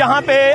यहाँ पे